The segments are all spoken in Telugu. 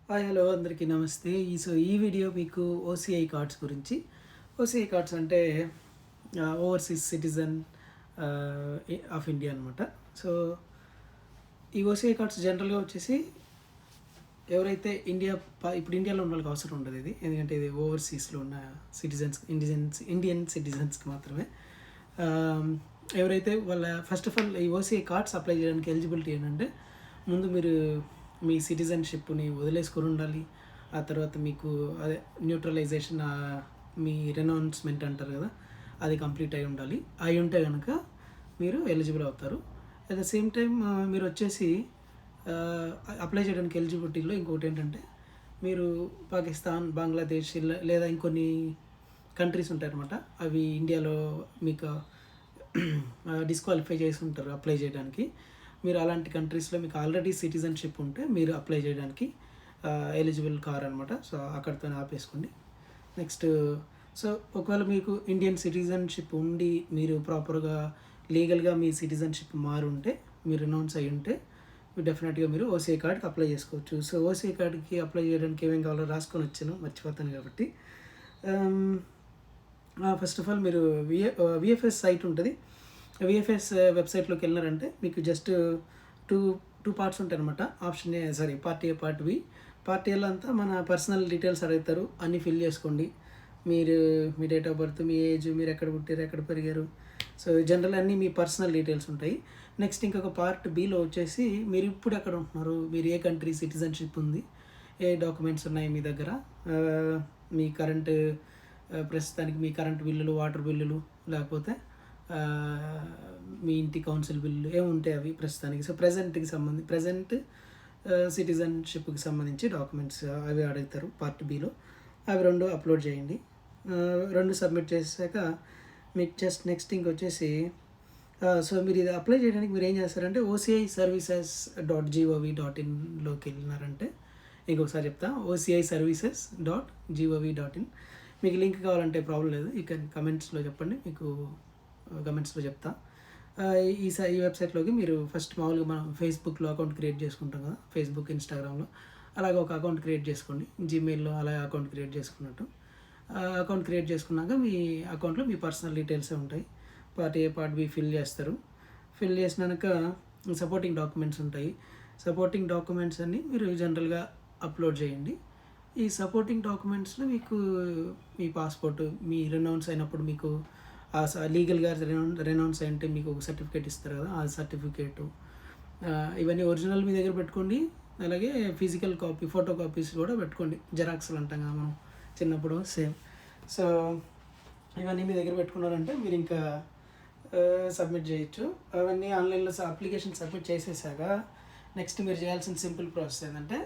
హాయ్ హలో అందరికీ నమస్తే. ఈ వీడియో మీకు ఓసీఐ కార్డ్స్ గురించి. ఓసీఐ కార్డ్స్ అంటే ఓవర్సీస్ సిటిజన్ ఆఫ్ ఇండియా అనమాట. సో ఈ ఓసీఐ కార్డ్స్ జనరల్గా వచ్చేసి ఎవరైతే ఇప్పుడు ఇండియాలో ఉన్న వాళ్ళకి అవసరం ఉండదు ఇది, ఎందుకంటే ఇది ఓవర్సీస్లో ఉన్న ఇండియన్ సిటిజన్స్కి మాత్రమే. ఎవరైతే వాళ్ళ ఫస్ట్ ఆఫ్ ఆల్ ఈ ఓసీఐ కార్డ్స్ అప్లై చేయడానికి ఎలిజిబిలిటీ ఏంటంటే, ముందు మీరు మీ సిటిజన్షిప్ని వదిలేసుకొని ఉండాలి. ఆ తర్వాత మీకు అదే న్యూట్రలైజేషన్, మీ రెనౌన్స్మెంట్ అంటారు కదా, అది కంప్లీట్ అయి ఉండాలి. అయి ఉంటే కనుక మీరు ఎలిజిబుల్ అవుతారు. అట్ ద సేమ్ టైం మీరు వచ్చేసి అప్లై చేయడానికి ఎలిజిబిలిటీలో ఇంకొకటి ఏంటంటే, మీరు పాకిస్తాన్, బంగ్లాదేశ్ లేదా ఇంకొన్ని కంట్రీస్ ఉంటాయన్నమాట. అవి ఇండియాలో మీకు డిస్క్వాలిఫై చేసి ఉంటారు అప్లై చేయడానికి. మీరు అలాంటి కంట్రీస్లో మీకు ఆల్రెడీ సిటిజన్షిప్ ఉంటే మీరు అప్లై చేయడానికి ఎలిజిబుల్ కార్ అనమాట. సో అక్కడితో ఆపేసుకోండి. నెక్స్ట్, సో ఒకవేళ మీకు ఇండియన్ సిటిజన్షిప్ ఉండి మీరు ప్రాపర్గా లీగల్గా మీ సిటిజన్షిప్ మారుంటే, మీరు అనౌన్స్ అయ్యి ఉంటే, మీరు డెఫినెట్గా మీరు ఓసీఐ కార్డ్కి అప్లై చేసుకోవచ్చు. సో ఓసీఐ కార్డ్కి అప్లై చేయడానికి ఏమేమి కావాలో రాసుకొని వచ్చాను, మర్చిపోతాను కాబట్టి. ఫస్ట్ ఆఫ్ ఆల్ మీరు విఎఫ్ఎస్ సైట్ ఉంటుంది. విఎఫ్ఎస్ వెబ్సైట్లోకి వెళ్ళినారంటే మీకు జస్ట్ టూ టూ పార్ట్స్ ఉంటాయి అనమాట. Option A, part A, part B. Part ఏలో అంతా మన పర్సనల్ డీటెయిల్స్ అడుగుతారు, అన్నీ ఫిల్ చేసుకోండి. మీరు మీ డేట్ ఆఫ్ బర్త్, మీ ఏజ్, మీరు ఎక్కడ పుట్టారు, ఎక్కడ పెరిగారు, సో జనరల్ అన్నీ మీ పర్సనల్ డీటెయిల్స్ ఉంటాయి. నెక్స్ట్ ఇంకొక పార్ట్ బిలో వచ్చేసి మీరు ఇప్పుడు ఎక్కడ ఉంటున్నారు, మీరు ఏ కంట్రీ సిటిజన్షిప్ ఉంది, ఏ డాక్యుమెంట్స్ ఉన్నాయి మీ దగ్గర, మీ కరెంట్ ప్రస్తుతానికి మీ కరెంట్ బిల్లులు, వాటర్ బిల్లులు, లేకపోతే మీ ఇంటి కౌన్సిల్ బిల్లు ఏముంటాయి అవి ప్రస్తుతానికి. సో ప్రజెంట్ సిటిజన్షిప్కి సంబంధించి డాక్యుమెంట్స్ అవి అడుగుతారు పార్ట్ బిలో. అవి రెండు అప్లోడ్ చేయండి. రెండు సబ్మిట్ చేసాక మీకు జస్ట్ నెక్స్ట్ ఇంకొచ్చేసి, సో మీరు ఇది అప్లై చేయడానికి మీరు ఏం చేస్తారంటే OCIservices.gov.inలోకి వెళ్ళినారంటే, ఇంకొకసారి చెప్తా, OCIservices.gov.in. మీకు లింక్ కావాలంటే ప్రాబ్లం లేదు, యూ కెన్ కమెంట్స్లో చెప్పండి, మీకు కమెంట్స్లో చెప్తా. ఈ వెబ్సైట్లోకి మీరు ఫస్ట్ మామూలుగా మనం ఫేస్బుక్లో అకౌంట్ క్రియేట్ చేసుకుంటాం కదా, ఫేస్బుక్, ఇన్స్టాగ్రామ్లో, అలాగే ఒక అకౌంట్ క్రియేట్ చేసుకోండి. జీమెయిల్లో అలాగే అకౌంట్ క్రియేట్ చేసుకున్నట్టు అకౌంట్ క్రియేట్ చేసుకున్నాక మీ అకౌంట్లో మీ పర్సనల్ డీటెయిల్సే ఉంటాయి. Part A, part B fill చేస్తారు. ఫిల్ చేసినాక సపోర్టింగ్ డాక్యుమెంట్స్ ఉంటాయి. సపోర్టింగ్ డాక్యుమెంట్స్ అన్నీ మీరు జనరల్గా అప్లోడ్ చేయండి. ఈ సపోర్టింగ్ డాక్యుమెంట్స్లో మీకు మీ పాస్పోర్ట్, మీ రెనౌన్స్ అయినప్పుడు మీకు లీగల్గా రెనౌన్స్ అంటే మీకు ఒక సర్టిఫికేట్ ఇస్తారు కదా, ఆ సర్టిఫికేటు, ఇవన్నీ ఒరిజినల్ మీ దగ్గర పెట్టుకోండి. అలాగే ఫిజికల్ కాపీ, ఫోటో కాపీస్ కూడా పెట్టుకోండి. జెరాక్స్లు అంటాం కదా మనం చిన్నప్పుడు, సేమ్. సో ఇవన్నీ మీ దగ్గర పెట్టుకున్నారంటే మీరు ఇంకా సబ్మిట్ చేయొచ్చు. అవన్నీ ఆన్లైన్లో అప్లికేషన్ సబ్మిట్ చేసేసాక నెక్స్ట్ మీరు చేయాల్సిన సింపుల్ ప్రాసెస్ ఏంటంటే,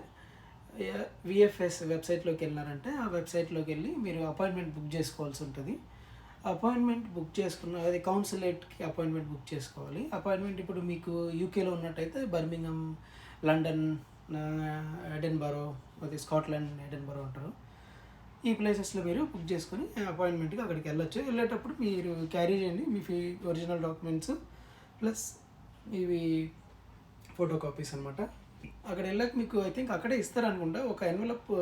విఎఫ్ఎస్ వెబ్సైట్లోకి వెళ్ళినారంటే ఆ వెబ్సైట్లోకి వెళ్ళి మీరు అపాయింట్మెంట్ బుక్ చేసుకోవాల్సి ఉంటుంది. అపాయింట్మెంట్ బుక్ చేసుకున్న, అది కౌన్సిలేట్కి అపాయింట్మెంట్ బుక్ చేసుకోవాలి. అపాయింట్మెంట్ ఇప్పుడు మీకు యూకేలో ఉన్నట్టయితే బర్మింగమ్, లండన్, ఎడెన్బరో, అది స్కాట్లాండ్ ఎడెన్బరో అంటారు. ఈ ప్లేసెస్లో మీరు బుక్ చేసుకొని అపాయింట్మెంట్కి అక్కడికి వెళ్ళొచ్చు. వెళ్ళేటప్పుడు మీరు క్యారీ చేయండి మీ ఒరిజినల్ డాక్యుమెంట్స్ ప్లస్ ఇవి ఫోటో కాపీస్ అనమాట. అక్కడ వెళ్ళాక మీకు ఐ థింక్ అక్కడే ఇస్తారనుకుంటా ఒక ఎన్వలప్.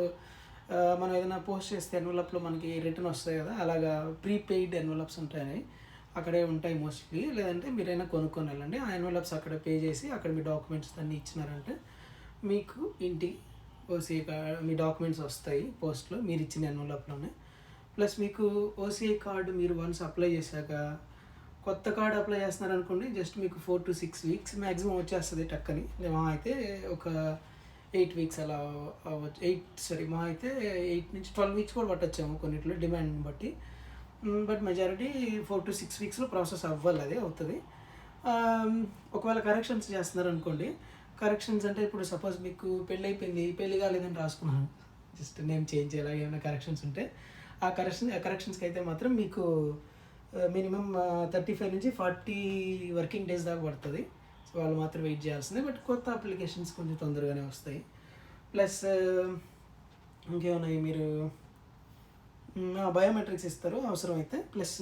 మనం ఏదైనా పోస్ట్ చేస్తే ఎన్వలప్లో మనకి రిటర్న్ వస్తాయి కదా, అలాగా ప్రీపెయిడ్ ఎన్వలప్స్ ఉంటాయి, అక్కడే ఉంటాయి మోస్ట్లీ. లేదంటే మీరైనా కొనుక్కొని వెళ్ళండి. ఆ ఎన్వలప్స్ అక్కడ పే చేసి అక్కడ మీ డాక్యుమెంట్స్ అన్నీ ఇచ్చినారంటే మీకు ఇంటికి ఓసీఐ మీ డాక్యుమెంట్స్ వస్తాయి పోస్ట్లో, మీరు ఇచ్చిన ఎన్వలప్లోనే. ప్లస్ మీకు ఓసీఐ కార్డు మీరు వన్స్ అప్లై చేశాక, కొత్త కార్డు అప్లై చేస్తున్నారనుకోండి, జస్ట్ మీకు 4 to 6 weeks మ్యాక్సిమం వచ్చేస్తుంది టక్కని. మా అయితే ఒక 8 weeks అలా అవ్వచ్చు. మా అయితే 8 నుంచి 12 weeks కూడా పట్టొచ్చాము కొన్నిట్లో డిమాండ్ని బట్టి. బట్ మెజారిటీ 4 to 6 weeksలో ప్రాసెస్ అవ్వాలి, అదే అవుతుంది. ఒకవేళ కరెక్షన్స్ చేస్తున్నారనుకోండి, కరెక్షన్స్ అంటే ఇప్పుడు సపోజ్ మీకు పెళ్ళి అయిపోయింది, పెళ్ళి కాలేదని రాసుకున్నాను, జస్ట్ నేమ్ చేంజ్ చేయాలి, ఏమైనా కరెక్షన్స్ ఉంటే ఆ కరెక్షన్స్కి అయితే మాత్రం మీకు మినిమం 35 నుంచి 40 వర్కింగ్ డేస్ దాకా పడుతుంది. సో వాళ్ళు మాత్రం వెయిట్ చేయాల్సిందే. బట్ కొత్త అప్లికేషన్స్ కొంచెం తొందరగానే వస్తాయి. ప్లస్ ఇంకేమున్నాయి, మీరు బయోమెట్రిక్స్ ఇస్తారు అవసరమైతే. ప్లస్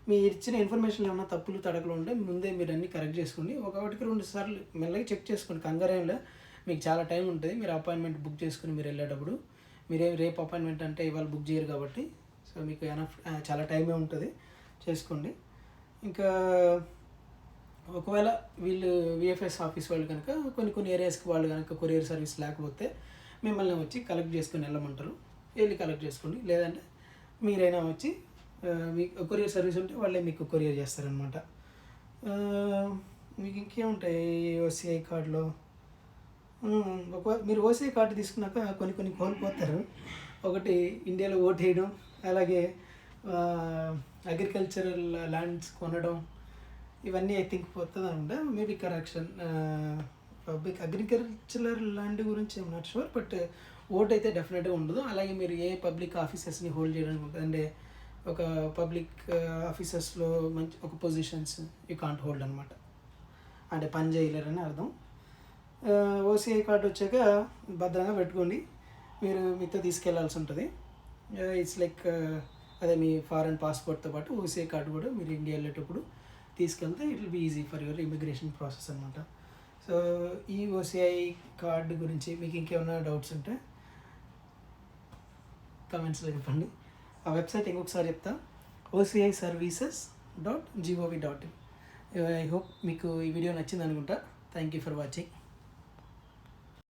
మీరు ఇచ్చిన ఇన్ఫర్మేషన్ ఏమైనా తప్పులు తడకలు ఉంటే ముందే మీరు అన్నీ కరెక్ట్ చేసుకోండి. ఒకటికి 2 సార్లు మెల్లగా చెక్ చేసుకోండి, కంగారేంలో. మీకు చాలా టైం ఉంటుంది. మీరు అపాయింట్మెంట్ బుక్ చేసుకుని మీరు వెళ్ళేటప్పుడు, మీరే రేపు అపాయింట్మెంట్ అంటే ఇవాళ బుక్ చేయరు కాబట్టి, సో మీకు ఎనఫ్ చాలా టైమే ఉంటుంది, చేసుకోండి. ఇంకా ఒకవేళ వీళ్ళు విఎఫ్ఎస్ ఆఫీస్ వాళ్ళు కనుక కొన్ని ఏరియాస్కి వాళ్ళు కనుక కొరియర్ సర్వీస్ లేకపోతే మిమ్మల్ని వచ్చి కలెక్ట్ చేసుకుని వెళ్ళమంటారు, వెళ్ళి కలెక్ట్ చేసుకోండి. లేదంటే మీరైనా వచ్చి మీకు కొరియర్ సర్వీస్ ఉంటే వాళ్ళే మీకు కొరియర్ చేస్తారనమాట. మీకు ఇంకేముంటాయి ఓసీఐ కార్డులో, మీరు ఓసీఐ కార్డు తీసుకున్నాక కొన్ని కోల్పోతారు. ఒకటి ఇండియాలో ఓటు వేయడం, అలాగే అగ్రికల్చరల్ ల్యాండ్స్ కొనడం, ఇవన్నీ ఐ థింక్ పోతుంది అనమాట. Maybe correction. Public agricultural land గురించి ఏం నాట్ షూర్, బట్ ఓట్ అయితే డెఫినెట్గా ఉండదు. అలాగే మీరు ఏ పబ్లిక్ ఆఫీసెస్ని హోల్డ్ చేయడానికి ఉంటుంది అంటే ఒక పబ్లిక్ ఆఫీసెస్లో మంచి ఒక పొజిషన్స్ యూ కాంట్ హోల్డ్ అనమాట, అంటే పని చేయలేరని అర్థం. ఓసీఐ కార్డు వచ్చాక భద్రంగా పెట్టుకోండి, మీరు మీతో తీసుకెళ్లాల్సి ఉంటుంది. ఇట్స్ లైక్ అదే మీ ఫారెన్ పాస్పోర్ట్తో పాటు ఓసీఐ కార్డు కూడా మీరు ఇండియా వెళ్ళేటప్పుడు తీసుకెళ్తే it will be easy for your immigration process అనమాట. సో ఈ ఓసీఐ కార్డు గురించి మీకు ఇంకేమైనా డౌట్స్ ఉంటే కమెంట్స్లో చెప్పండి. ఆ వెబ్సైట్ ఇంకొకసారి చెప్తా, OCIservices.gov.in. ఐ హోప్ మీకు ఈ వీడియో నచ్చింది అనుకుంటా. Thank you for watching.